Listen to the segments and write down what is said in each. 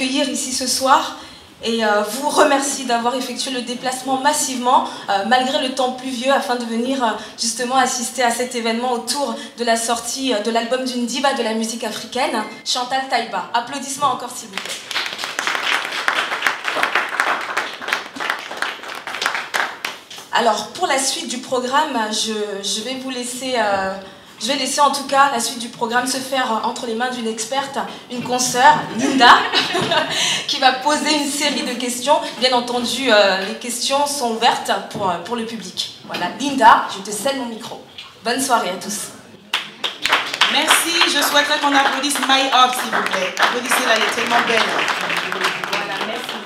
accueillir ici ce soir et vous remercie d'avoir effectué le déplacement massivement, malgré le temps pluvieux, afin de venir justement assister à cet événement autour de la sortie de l'album d'une diva de la musique africaine, Chantal Taïba. Applaudissements encore s'il vous plaît. Alors, pour la suite du programme, je vais vous laisser... je vais laisser en tout cas la suite du programme se faire entre les mains d'une experte, une consoeur, Linda, qui va poser une série de questions. Bien entendu, les questions sont ouvertes pour le public. Voilà, Linda, je te cède mon micro. Bonne soirée à tous. Merci, je souhaiterais qu'on applaudisse My Off, s'il vous plaît. Applaudissez-la, elle est tellement belle. Voilà, merci.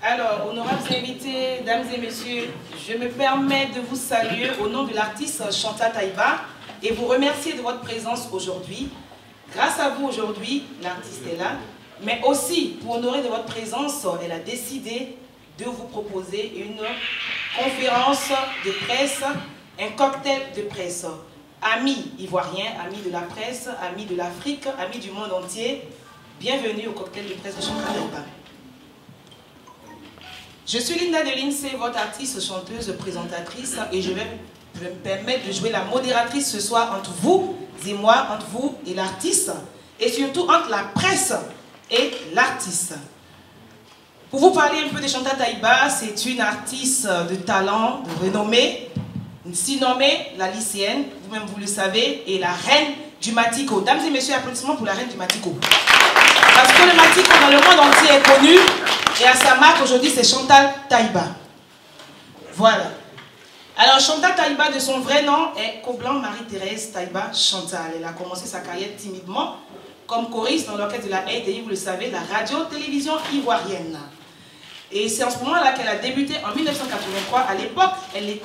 Alors, honorables invités, dames et messieurs, je me permets de vous saluer au nom de l'artiste Chantal Taïba et vous remercier de votre présence aujourd'hui. Grâce à vous aujourd'hui, l'artiste est là, mais aussi pour honorer de votre présence, elle a décidé de vous proposer une conférence de presse, un cocktail de presse. Amis ivoiriens, amis de la presse, amis de l'Afrique, amis du monde entier, bienvenue au cocktail de presse de Chantal Taïba. Je suis Linda de Lindsay, votre artiste, chanteuse, présentatrice, et je vais me permettre de jouer la modératrice ce soir entre vous et moi, entre vous et l'artiste, et surtout entre la presse et l'artiste. Pour vous parler un peu de Chantal Taïba, c'est une artiste de talent, de renommée, si nommée la lycéenne, vous-même vous le savez, et la reine du Matiko. Dames et messieurs, applaudissements pour la reine du Matiko. Parce que le Matiko dans le monde entier est connu, et à sa marque aujourd'hui c'est Chantal Taïba. Voilà. Alors Chantal Taïba de son vrai nom est Coblan Marie-Thérèse Taïba Chantal. Elle a commencé sa carrière timidement comme choriste dans l'orchestre de la RTI, vous le savez, la radio-télévision ivoirienne. Et c'est en ce moment-là qu'elle a débuté en 1983. À l'époque, les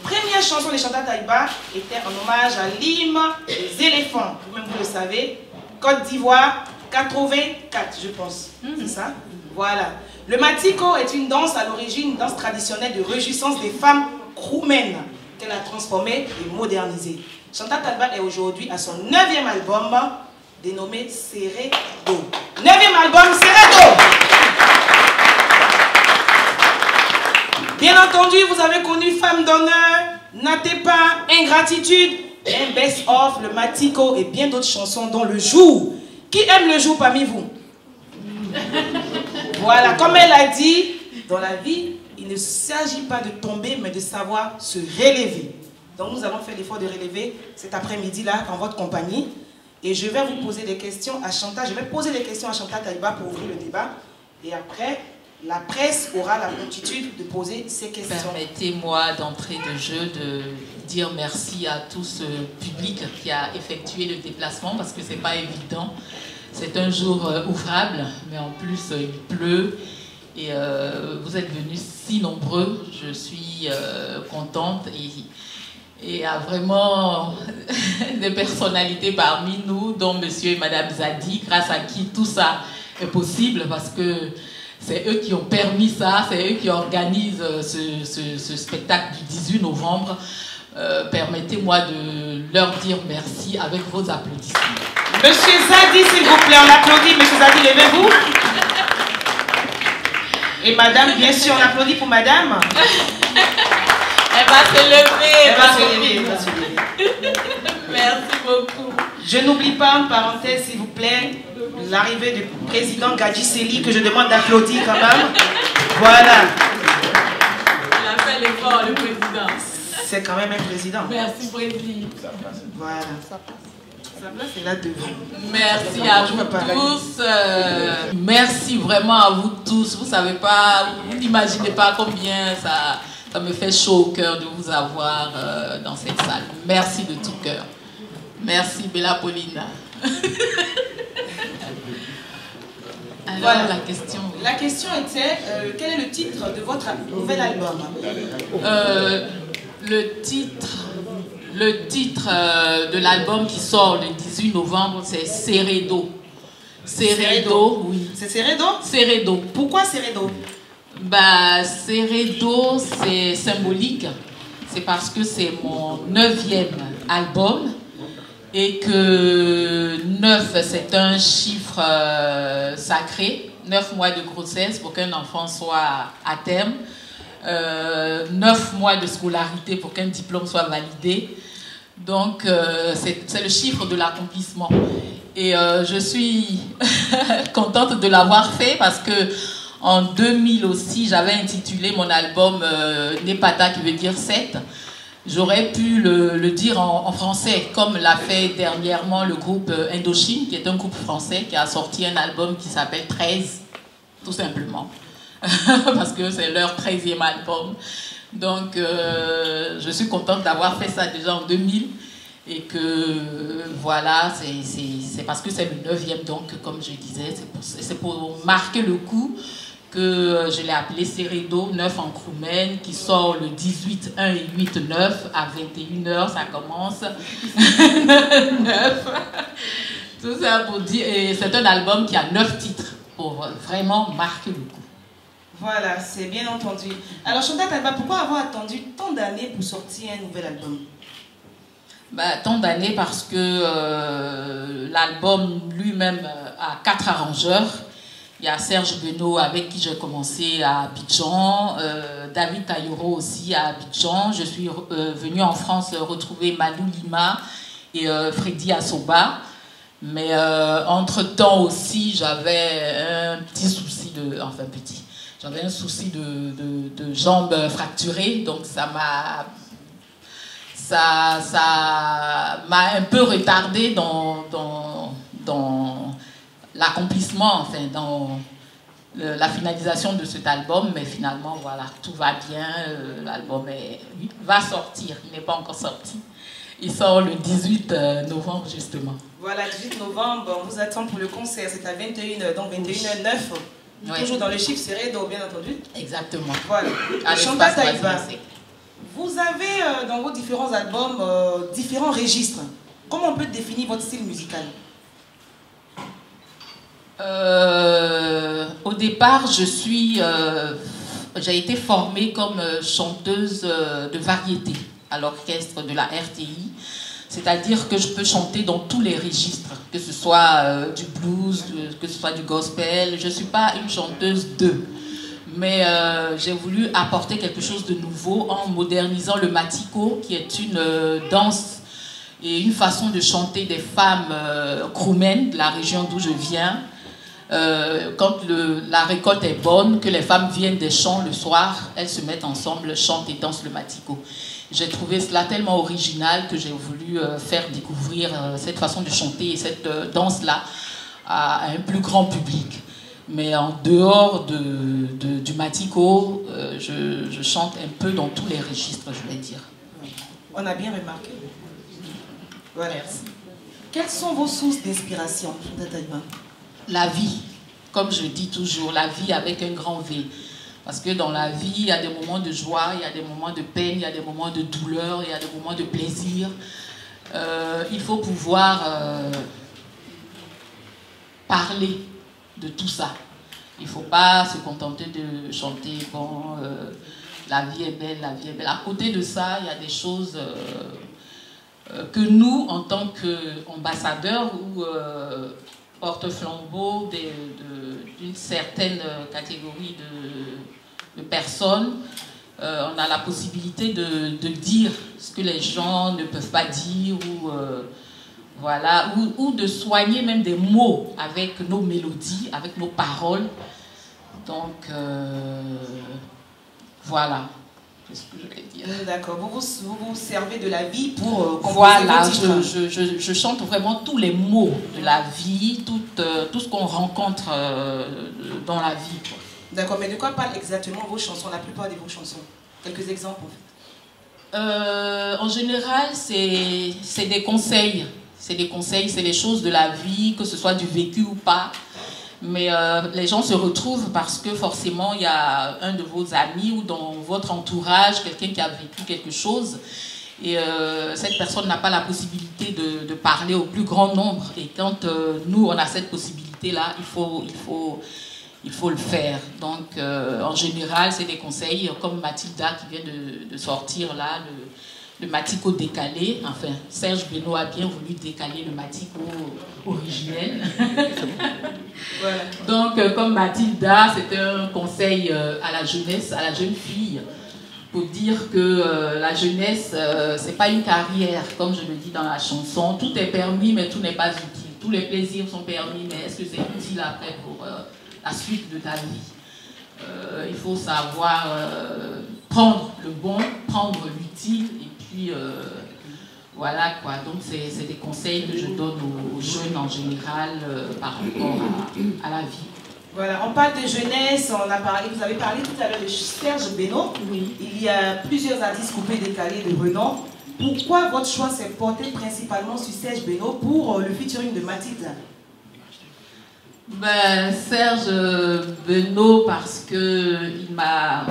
premières chansons de Chantal Taïba étaient en hommage à l'hymne des éléphants. Vous-même vous le savez, Côte d'Ivoire 84, je pense. C'est ça? Voilà. Le Matiko est une danse à l'origine, une danse traditionnelle de réjouissance des femmes kroumaines qu'elle a transformée et modernisée. Chantal Taïba est aujourd'hui à son 9e album dénommé Seredo. 9e album Seredo. Bien entendu, vous avez connu Femme d'honneur, Natepa, Ingratitude, un best-of, le Matiko et bien d'autres chansons dont Le Jour. Qui aime le jour parmi vous? Voilà, comme elle a dit, dans la vie, il ne s'agit pas de tomber, mais de savoir se relever. Donc nous allons faire l'effort de relever cet après-midi-là en votre compagnie. Et je vais vous poser des questions à Chantal. Je vais poser des questions à Chantal Taïba pour ouvrir le débat. Et après, la presse aura la promptitude de poser ces questions. Permettez-moi d'entrée de jeu de dire merci à tout ce public qui a effectué le déplacement parce que ce n'est pas évident. C'est un jour ouvrable, mais en plus il pleut et vous êtes venus si nombreux. Je suis contente et il y a vraiment des personnalités parmi nous, dont monsieur et madame Zadi, grâce à qui tout ça est possible parce que c'est eux qui ont permis ça, c'est eux qui organisent ce spectacle du 18 novembre. Permettez-moi de leur dire merci avec vos applaudissements. Monsieur Zadi, s'il vous plaît, on applaudit. Monsieur Zadi, levez-vous. Et madame, bien sûr, on applaudit pour madame. Elle va se lever. Elle va se lever. Merci beaucoup. Je n'oublie pas, en parenthèse, s'il vous plaît, l'arrivée du président Gadji Seli, que je demande d'applaudir quand même. Voilà. Il a fait l'effort, le président. C'est quand même un président. Merci, président. Voilà. Sa place est là devant. Merci à vous tous. Merci vraiment à vous tous. Vous savez pas, vous n'imaginez pas combien ça me fait chaud au cœur de vous avoir dans cette salle. Merci de tout cœur. Merci Bella Paulina. Alors, voilà la question. La question était, quel est le titre de votre nouvel album? Le titre de l'album qui sort le 18 novembre, c'est Seredo. Seredo, oui. C'est Seredo? Seredo. Pourquoi Seredo? Bah, Seredo, c'est symbolique. C'est parce que c'est mon 9e album. et que 9, c'est un chiffre sacré, 9 mois de grossesse pour qu'un enfant soit à terme, 9 mois de scolarité pour qu'un diplôme soit validé. Donc, c'est le chiffre de l'accomplissement. Et je suis contente de l'avoir fait parce que en 2000 aussi, j'avais intitulé mon album Nepata, qui veut dire 7. J'aurais pu le dire en français, comme l'a fait dernièrement le groupe Indochine, qui est un groupe français qui a sorti un album qui s'appelle 13, tout simplement. Parce que c'est leur 13e album. Donc, je suis contente d'avoir fait ça déjà en 2000. Et que, voilà, c'est parce que c'est le 9e, donc, comme je disais, c'est pour marquer le coup que je l'ai appelé Seredo 9 en Kroumen, qui sort le 18, 1 et 8, 9, à 21h, ça commence. 9. Tout ça pour dire, et c'est un album qui a 9 titres, pour vraiment marquer le coup. Voilà, c'est bien entendu. Alors, Chantal Talba, pourquoi avoir attendu tant d'années pour sortir un nouvel album? Tant d'années parce que l'album lui-même a 4 arrangeurs. Il y a Serge Benoît avec qui j'ai commencé à Abidjan, David Tayoro aussi à Abidjan. Je suis venue en France retrouver Malou Lima et Freddy Assoba. Mais entre-temps aussi, j'avais un petit souci de... Enfin petit. J'avais un souci de jambes fracturées, donc ça m'a un peu retardé dans l'accomplissement, enfin, dans la finalisation de cet album, mais finalement, voilà, tout va bien, l'album va sortir, il n'est pas encore sorti. Il sort le 18 novembre, justement. Voilà, 18 novembre, on vous attend pour le concert, c'est à 21h, donc 21h09. Oui. Toujours dans le chiffre Seredo, bien entendu. Exactement. Voilà. Chantal Talba, vous avez dans vos différents albums différents registres. Comment on peut définir votre style musical? Au départ, j'ai été formée comme chanteuse de variété à l'orchestre de la RTI. C'est-à-dire que je peux chanter dans tous les registres, que ce soit du blues, que ce soit du gospel. Je ne suis pas une chanteuse mais j'ai voulu apporter quelque chose de nouveau en modernisant le matiko, qui est une danse et une façon de chanter des femmes kroumen, de la région d'où je viens. Quand la récolte est bonne, que les femmes viennent des champs le soir, elles se mettent ensemble, chantent et dansent le matiko. J'ai trouvé cela tellement original que j'ai voulu faire découvrir cette façon de chanter et cette danse-là à un plus grand public. Mais en dehors du matiko, je chante un peu dans tous les registres, je vais dire. On a bien remarqué. Voilà. Merci. Quelles sont vos sources d'inspiration, Chantal Talba? La vie, comme je dis toujours, la vie avec un grand V. Parce que dans la vie, il y a des moments de joie, il y a des moments de peine, il y a des moments de douleur, il y a des moments de plaisir. Il faut pouvoir parler de tout ça. Il ne faut pas se contenter de chanter bon, la vie est belle, la vie est belle. À côté de ça, il y a des choses que nous, en tant qu'ambassadeurs ou porte-flambeau d'une certaine catégorie de personnes, on a la possibilité de dire ce que les gens ne peuvent pas dire voilà, ou de soigner même des mots avec nos mélodies, avec nos paroles. Donc, voilà. C'est ce que je vais dire. D'accord. Vous vous servez de la vie pour voilà, je chante vraiment tous les mots de la vie, tout ce qu'on rencontre dans la vie. D'accord, mais de quoi parlent exactement vos chansons, la plupart de vos chansons? Quelques exemples, en fait. En général, c'est des conseils. C'est des conseils, c'est les choses de la vie, que ce soit du vécu ou pas. Mais les gens se retrouvent parce que forcément, il y a un de vos amis ou dans votre entourage, quelqu'un qui a vécu quelque chose. Et cette personne n'a pas la possibilité de parler au plus grand nombre. Et quand nous, on a cette possibilité-là, il faut le faire. Donc, en général, c'est des conseils, comme Mathilda qui vient de sortir là, le Matico décalé. Enfin, Serge Benoît a bien voulu décaler le Matico originel. Voilà. Donc, comme Mathilda, c'était un conseil à la jeunesse, à la jeune fille, pour dire que la jeunesse, c'est pas une carrière, comme je le dis dans la chanson. Tout est permis, mais tout n'est pas utile. Tous les plaisirs sont permis, mais est-ce que c'est utile après pour la suite de ta vie? Il faut savoir prendre le bon, prendre l'utile, et puis voilà quoi. Donc c'est des conseils que je donne aux jeunes en général par rapport à la vie. Voilà, on parle de jeunesse, vous avez parlé tout à l'heure de Serge Benoît. Oui. Il y a plusieurs artistes coupés décalés de renom. Pourquoi votre choix s'est porté principalement sur Serge Benoît pour le featuring de Mathilda? Ben, Serge Benoît, parce qu'il m'a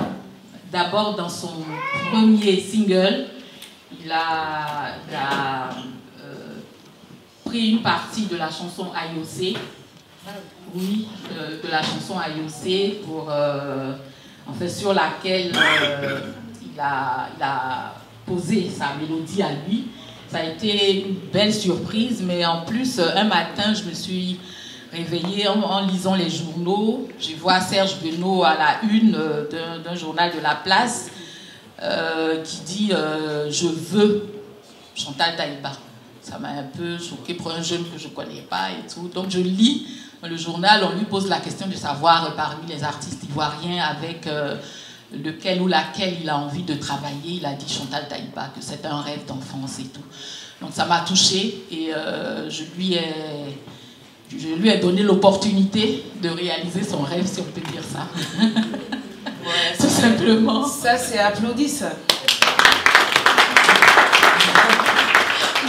d'abord dans son premier single, il a pris une partie de la chanson AOC. Oui, de la chanson AOC pour, en fait, sur laquelle il a posé sa mélodie à lui. Ça a été une belle surprise, mais en plus, un matin, je me suis réveillée en lisant les journaux. Je vois Serge Benoît à la une d'un journal de La Place qui dit je veux Chantal Taïba. Ça m'a un peu choquée pour un jeune que je ne connais pas et tout. Donc je lis le journal, on lui pose la question de savoir parmi les artistes ivoiriens avec lequel ou laquelle il a envie de travailler. Il a dit Chantal Taïba, que c'est un rêve d'enfance et tout. Donc ça m'a touchée et je lui ai donné l'opportunité de réaliser son rêve, si on peut dire ça. Ouais, tout simplement. Ça, c'est applaudi, ça.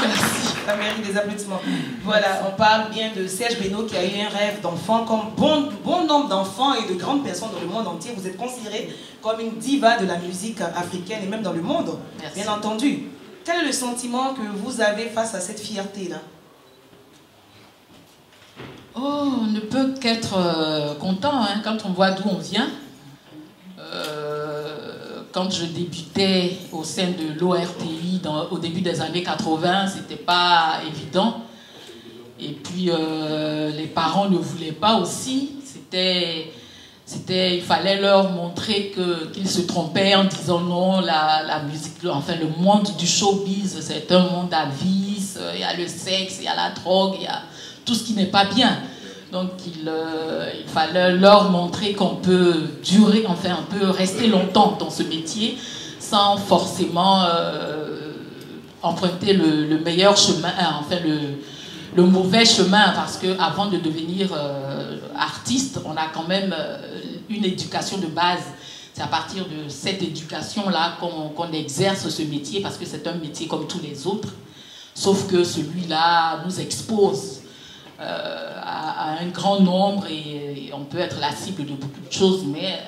Merci. Ça mérite des applaudissements. Voilà, on parle bien de Serge Benoît qui a eu un rêve d'enfant, comme bon nombre d'enfants et de grandes personnes dans le monde entier. Vous êtes considéré comme une diva de la musique africaine et même dans le monde. Merci. Bien entendu. Quel est le sentiment que vous avez face à cette fierté-là? Oh, on ne peut qu'être content hein, quand on voit d'où on vient. Quand je débutais au sein de l'ORTI au début des années 80, c'était pas évident. Et puis les parents ne voulaient pas aussi. Il fallait leur montrer qu'ils se trompaient en disant non, la musique, enfin le monde du showbiz, c'est un monde à vices. Il y a le sexe, il y a la drogue, il y a tout ce qui n'est pas bien. Donc il fallait leur montrer qu'on peut durer, enfin on peut rester longtemps dans ce métier sans forcément emprunter le meilleur chemin, enfin le mauvais chemin, parce qu'avant de devenir artiste, on a quand même une éducation de base. C'est à partir de cette éducation-là qu'on exerce ce métier, parce que c'est un métier comme tous les autres, sauf que celui-là nous expose à un grand nombre et on peut être la cible de beaucoup de choses, mais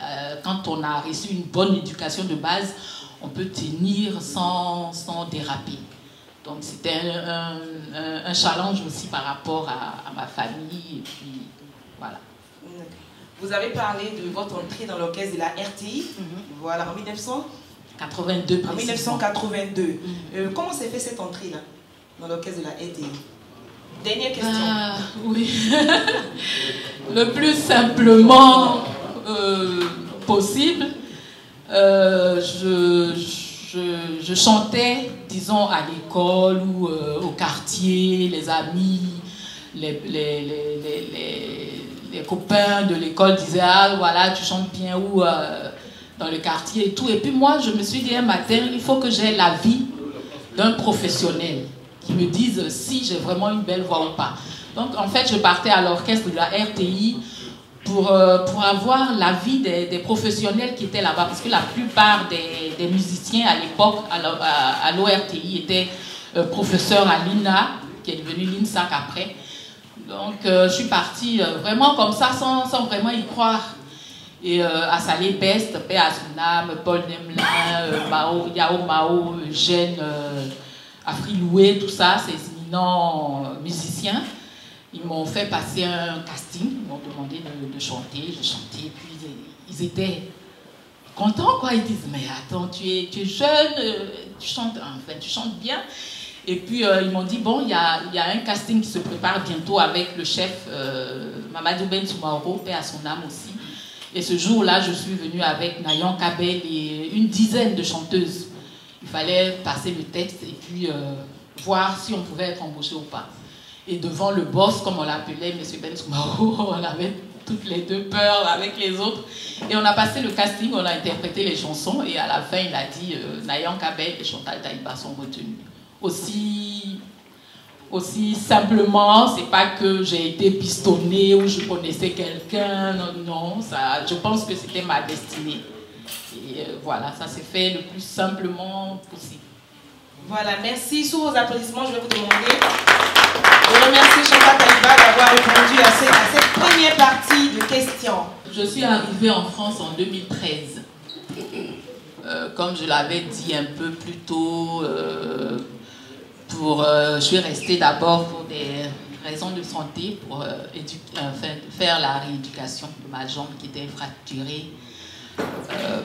quand on a reçu une bonne éducation de base, on peut tenir sans déraper. Donc c'était un challenge aussi par rapport à ma famille et puis voilà. Vous avez parlé de votre entrée dans l'orchestre de la RTI, voilà, en 1982. En 1982. Comment s'est fait cette entrée-là dans l'orchestre de la RTI? Dernière question. Oui. Le plus simplement possible, je chantais, disons, à l'école ou au quartier, les amis, les copains de l'école disaient « Ah, voilà, tu chantes bien » ou dans le quartier et tout. Et puis moi, je me suis dit un matin, il faut que j'ai l'avis d'un professionnel qui me dise si j'ai vraiment une belle voix ou pas. Donc en fait, je partais à l'orchestre de la RTI pour avoir l'avis des professionnels qui étaient là-bas, parce que la plupart des musiciens à l'époque à l'ORTI étaient professeurs à l'INA, qui est devenu l'INSAC après. Donc je suis partie vraiment comme ça, sans vraiment y croire. Et à Salé Peste, Paix à son âme, Paul Nemelin, Yao Mao, Eugène, Afriloué, tout ça, ces éminents musiciens, ils m'ont fait passer un casting, ils m'ont demandé de chanter, j'ai chanté, puis ils étaient contents, quoi. Ils disent, mais attends, tu es jeune, tu chantes bien. Et puis, ils m'ont dit, bon, il y a un casting qui se prépare bientôt avec le chef Mamadou Ben Soumaoro, paix à son âme aussi. Et ce jour-là, je suis venue avec Nayan Kabel et une dizaine de chanteuses. Il fallait passer le texte et puis voir si on pouvait être embauché ou pas. Et devant le boss, comme on l'appelait, M. Ben Soumaoro, on avait toutes les deux peur avec les autres. Et on a passé le casting, on a interprété les chansons et à la fin, il a dit Nayan Kabel et Chantal Taïba sont retenus. Aussi simplement, c'est pas que j'ai été pistonnée ou je connaissais quelqu'un, non, ça, je pense que c'était ma destinée. Et voilà, ça s'est fait le plus simplement possible. Voilà, merci. Sous vos applaudissements, je vais vous demander de remercier Chantal Taïba d'avoir répondu à cette première partie de questions. Je suis arrivée en France en 2013. Comme je l'avais dit un peu plus tôt, je suis restée d'abord pour des raisons de santé, pour faire la rééducation de ma jambe qui était fracturée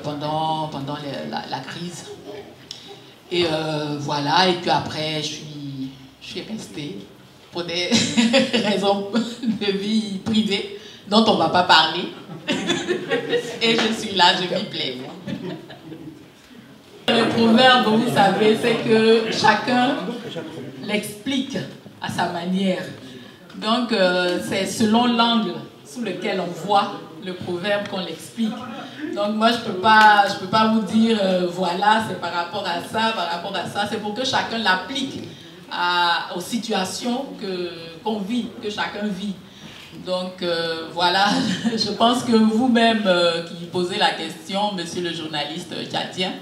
pendant la crise. Et voilà, et puis après, je suis restée pour des raisons de vie privée dont on ne va pas parler. Et je suis là, je m'y plais. Le proverbe, vous savez, c'est que chacun l'explique à sa manière. Donc, c'est selon l'angle sous lequel on voit le proverbe qu'on l'explique. Donc, moi, je peux pas vous dire, voilà, c'est par rapport à ça. C'est pour que chacun l'applique aux situations qu'on vit, que chacun vit. Donc, voilà, je pense que vous-même qui posez la question, monsieur le journaliste tchadien,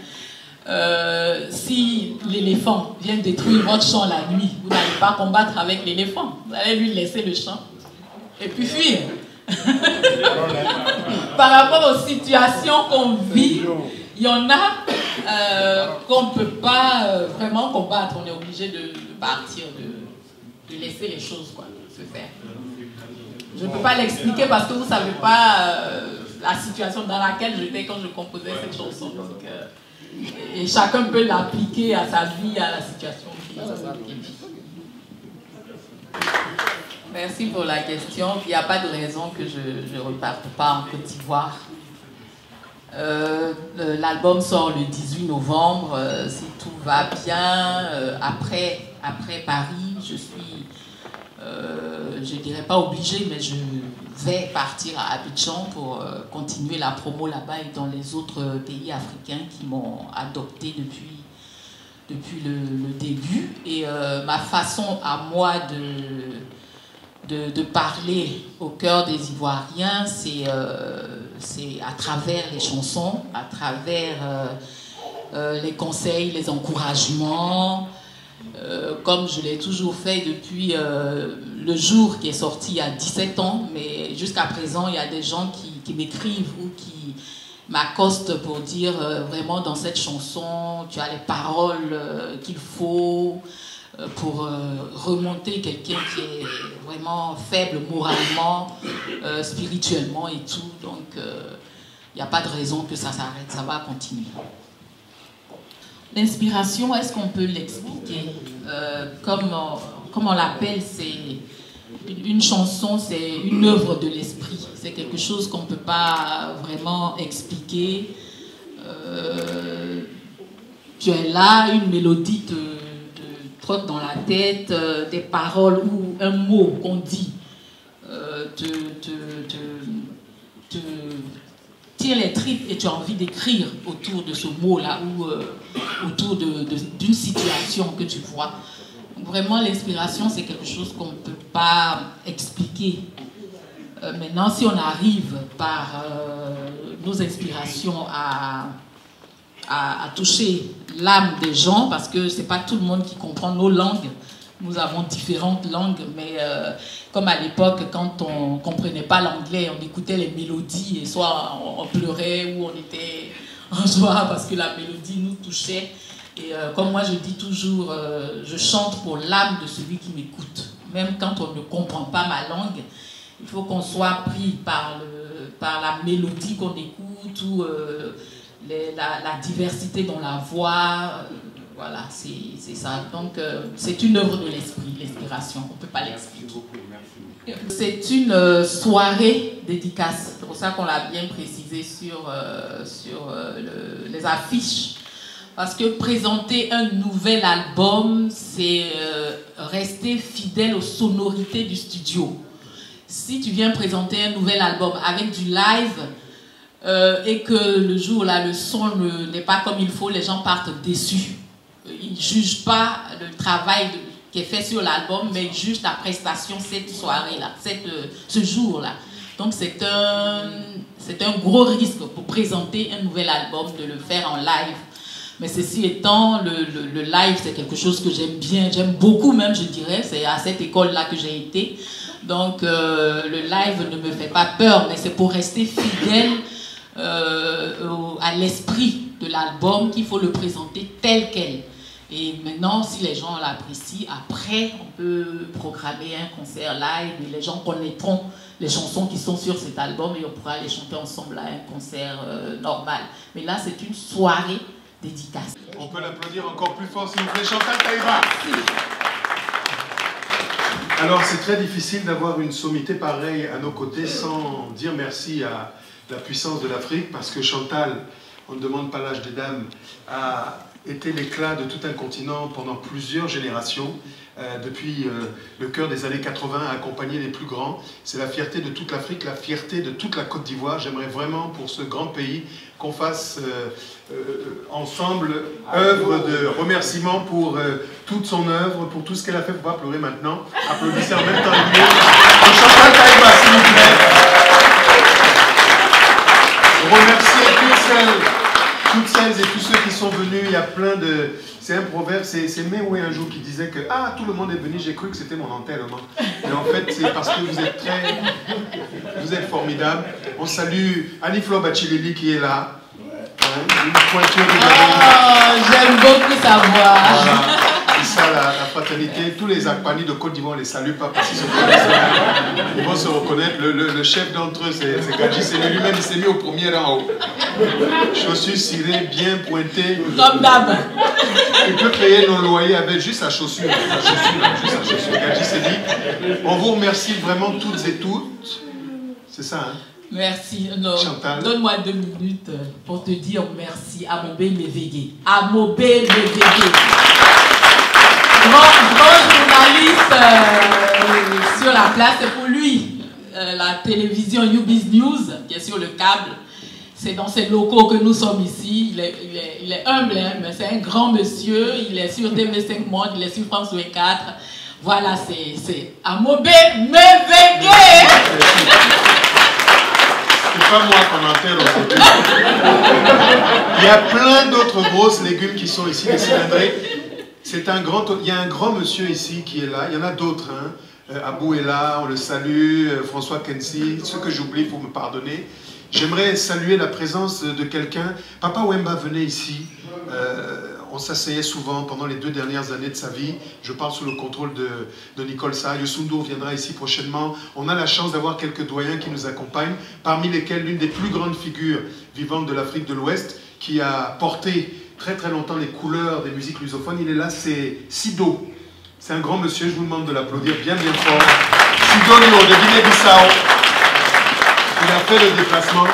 si l'éléphant vient détruire votre champ la nuit, vous n'allez pas combattre avec l'éléphant. Vous allez lui laisser le champ et puis fuir. Par rapport aux situations qu'on vit, il y en a qu'on ne peut pas vraiment combattre. On est obligé de partir, de laisser les choses se faire. Je ne peux pas l'expliquer parce que vous ne savez pas la situation dans laquelle j'étais quand je composais cette chanson. Donc, et chacun peut l'appliquer à sa vie, à la situation qu'il vit. Merci pour la question. Il n'y a pas de raison que je ne reparte pas en Côte d'Ivoire. L'album sort le 18 novembre. Si tout va bien, après Paris, je suis, je ne dirais pas obligée, mais je vais partir à Abidjan pour continuer la promo là-bas et dans les autres pays africains qui m'ont adopté depuis le début. Et ma façon à moi de parler au cœur des Ivoiriens, c'est à travers les chansons, à travers les conseils, les encouragements, comme je l'ai toujours fait depuis le jour qui est sorti il y a 17 ans, mais jusqu'à présent, il y a des gens qui m'écrivent ou qui m'accostent pour dire vraiment dans cette chanson, tu as les paroles qu'il faut pour remonter quelqu'un qui est vraiment faible moralement, spirituellement et tout. Donc, il n'y a pas de raison que ça s'arrête, ça va continuer. L'inspiration, est-ce qu'on peut l'expliquer? Comme on l'appelle, c'est une chanson, c'est une œuvre de l'esprit. C'est quelque chose qu'on ne peut pas vraiment expliquer. Tu es là, une mélodie te trotte dans la tête, des paroles ou un mot qu'on dit te tire les tripes et tu as envie d'écrire autour de ce mot-là ou autour d'une situation que tu vois. Donc vraiment, l'inspiration, c'est quelque chose qu'on ne peut pas expliquer. Maintenant, si on arrive par nos inspirations à toucher l'âme des gens, parce que c'est pas tout le monde qui comprend nos langues. Nous avons différentes langues, mais comme à l'époque, quand on ne comprenait pas l'anglais, on écoutait les mélodies et soit on pleurait ou on était en joie parce que la mélodie nous touchait. Et comme moi je dis toujours, je chante pour l'âme de celui qui m'écoute. Même quand on ne comprend pas ma langue, il faut qu'on soit pris par la mélodie qu'on écoute ou la diversité dans la voix. Voilà, c'est ça. Donc, c'est une œuvre de l'esprit, l'inspiration. On ne peut pas l'expliquer. C'est une soirée dédicace. C'est pour ça qu'on l'a bien précisé sur les affiches. Parce que présenter un nouvel album, c'est rester fidèle aux sonorités du studio. Si tu viens présenter un nouvel album avec du live et que le jour-là, le son n'est pas comme il faut, les gens partent déçus. Ils ne jugent pas le travail qui est fait sur l'album, mais ils jugent la prestation cette soirée-là, ce jour-là. Donc c'est un gros risque pour présenter un nouvel album de le faire en live. Mais ceci étant, le live, c'est quelque chose que j'aime bien, j'aime beaucoup même, je dirais. C'est à cette école-là que j'ai été. Donc le live ne me fait pas peur, mais c'est pour rester fidèle à l'esprit de l'album qu'il faut le présenter tel quel. Et maintenant, si les gens l'apprécient, après, on peut programmer un concert live et les gens connaîtront les chansons qui sont sur cet album et on pourra les chanter ensemble à un concert normal. Mais là, c'est une soirée dédicace. On peut l'applaudir encore plus fort, s'il vous plaît, Chantal Taïba. Alors, c'est très difficile d'avoir une sommité pareille à nos côtés sans dire merci à la puissance de l'Afrique, parce que Chantal, on ne demande pas l'âge des dames, a été l'éclat de tout un continent pendant plusieurs générations. Depuis le cœur des années 80, a accompagné les plus grands. C'est la fierté de toute l'Afrique, la fierté de toute la Côte d'Ivoire. J'aimerais vraiment, pour ce grand pays, qu'on fasse ensemble œuvre de remerciement pour toute son œuvre, pour tout ce qu'elle a fait. Il ne faut pas pleurer maintenant. Applaudissez en même temps les mieux. Chantal Taïba, s'il vous plaît. Remercier toutes celles et tous ceux qui sont venus. Il y a plein de... C'est un proverbe, c'est Mewe un jour qui disait que « Ah, tout le monde est venu, j'ai cru que c'était mon enterrement. » Mais en fait, c'est parce que vous êtes formidables. On salue Annie-Flo Bachileli qui est là. Une pointure de j'aime beaucoup sa voix. Voilà. C'est ça la fraternité. Tous les Akpani de Côte d'Ivoire, on ne les salue pas parce qu'ils se connaissent. Ils vont se reconnaître. Le chef d'entre eux, c'est Gadji. C'est lui-même, il s'est mis au premier rang haut. Chaussures cirées, bien pointées. Comme d'hab. Il peut payer nos loyers avec juste sa chaussure. Juste sa chaussure. Gadji s'est dit, on vous remercie vraiment toutes et toutes. C'est ça, hein? Merci. Donne-moi 2 minutes pour te dire merci à Mobé Mévégué. À Mobé Mévégué. Grand journaliste sur la place, c'est pour lui. La télévision YouBiz News, qui est sur le câble, c'est dans ces locaux que nous sommes ici. Il est humble, hein, mais c'est un grand monsieur. Il est sur TV5 Monde, il est sur France 24. Voilà, c'est Amobé Mévégué. C'est pas moi qu'on enterre aujourd'hui. Il y a plein d'autres grosses légumes qui sont ici, les cylindrés. Il y a un grand monsieur ici qui est là. Il y en a d'autres. Hein. Abou est là, on le salue. François Kensi. Ceux que j'oublie, il faut me pardonner. J'aimerais saluer la présence de quelqu'un. Papa Wemba venait ici. On s'asseyait souvent pendant les 2 dernières années de sa vie. Je parle sous le contrôle de Nicole Sa. Yosundour viendra ici prochainement. On a la chance d'avoir quelques doyens qui nous accompagnent, parmi lesquels l'une des plus grandes figures vivantes de l'Afrique de l'Ouest, qui a porté très très longtemps les couleurs des musiques lusophones. Il est là, c'est Sido. C'est un grand monsieur, je vous demande de l'applaudir bien bien fort. Sido Nio de Guinée-Bissau. Il a fait le déplacement.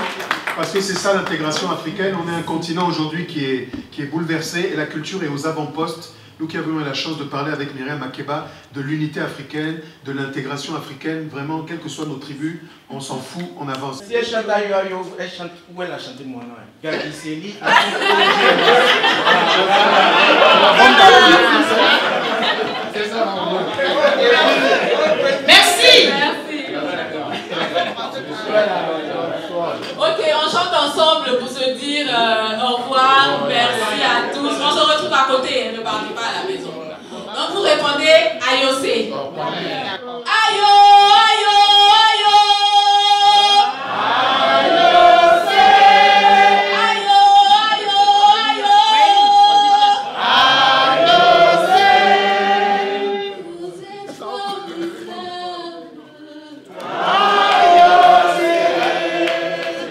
Parce que c'est ça l'intégration africaine. On est un continent aujourd'hui qui est bouleversé et la culture est aux avant-postes. Nous qui avons eu la chance de parler avec Myriam Makeba de l'unité africaine, de l'intégration africaine, vraiment, quelles que soient nos tribus, on s'en fout, on avance. Si elle chante, elle chante, où elle a chanté moi, Gadji Seli. Merci. Ok, on chante ensemble pour se dire au revoir, merci à tous. On se retrouve à côté, ne partez pas à la maison. Donc vous répondez Ayosé. Ayo, ayo, ayo. Ayosé. Ayo, ayo, ayo. Ayosé. Vous êtes formidables.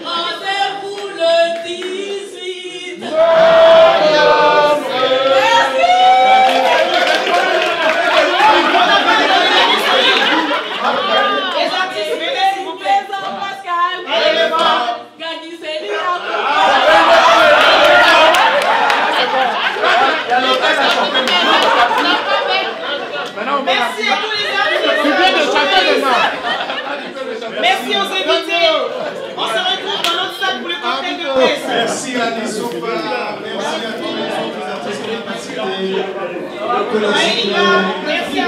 Rendez-vous le 18. Sofa, merci à tous les autres artistes qui ont participé. Merci à